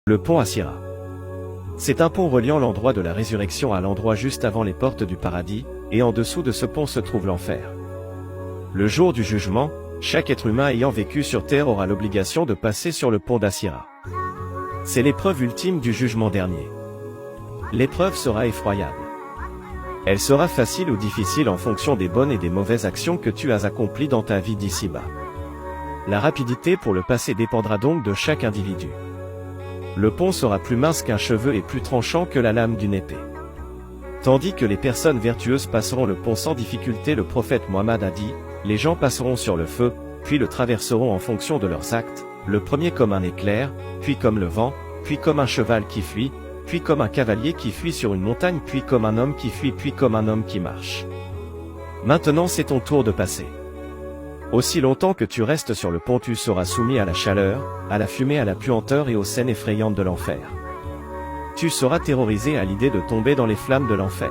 Le pont Asira. C'est un pont reliant l'endroit de la résurrection à l'endroit juste avant les portes du paradis, et en dessous de ce pont se trouve l'enfer. Le jour du jugement, chaque être humain ayant vécu sur terre aura l'obligation de passer sur le pont d'Asira. C'est l'épreuve ultime du jugement dernier. L'épreuve sera effroyable. Elle sera facile ou difficile en fonction des bonnes et des mauvaises actions que tu as accomplies dans ta vie d'ici-bas. La rapidité pour le passer dépendra donc de chaque individu. Le pont sera plus mince qu'un cheveu et plus tranchant que la lame d'une épée. Tandis que les personnes vertueuses passeront le pont sans difficulté, le prophète Mohammed a dit, les gens passeront sur le feu, puis le traverseront en fonction de leurs actes, le premier comme un éclair, puis comme le vent, puis comme un cheval qui fuit, puis comme un cavalier qui fuit sur une montagne, puis comme un homme qui fuit, puis comme un homme qui marche. Maintenant c'est ton tour de passer. Aussi longtemps que tu restes sur le pont, tu seras soumis à la chaleur, à la fumée, à la puanteur et aux scènes effrayantes de l'enfer. Tu seras terrorisé à l'idée de tomber dans les flammes de l'enfer.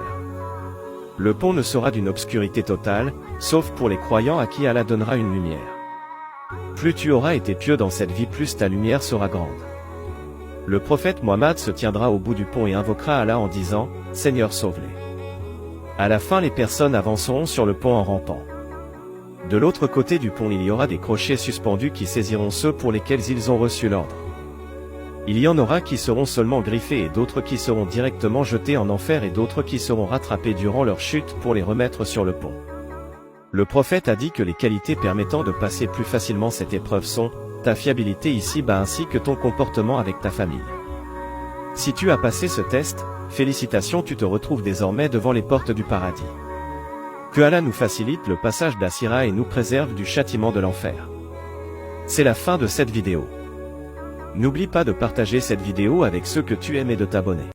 Le pont ne sera d'une obscurité totale, sauf pour les croyants à qui Allah donnera une lumière. Plus tu auras été pieux dans cette vie, plus ta lumière sera grande. Le prophète Mohammed se tiendra au bout du pont et invoquera Allah en disant, « Seigneur, sauve-les ». À la fin, les personnes avanceront sur le pont en rampant. De l'autre côté du pont, il y aura des crochets suspendus qui saisiront ceux pour lesquels ils ont reçu l'ordre. Il y en aura qui seront seulement griffés et d'autres qui seront directement jetés en enfer et d'autres qui seront rattrapés durant leur chute pour les remettre sur le pont. Le prophète a dit que les qualités permettant de passer plus facilement cette épreuve sont ta fiabilité ici-bas ainsi que ton comportement avec ta famille. Si tu as passé ce test, félicitations, tu te retrouves désormais devant les portes du paradis. Que Allah nous facilite le passage d'Asira et nous préserve du châtiment de l'enfer. C'est la fin de cette vidéo. N'oublie pas de partager cette vidéo avec ceux que tu aimes et de t'abonner.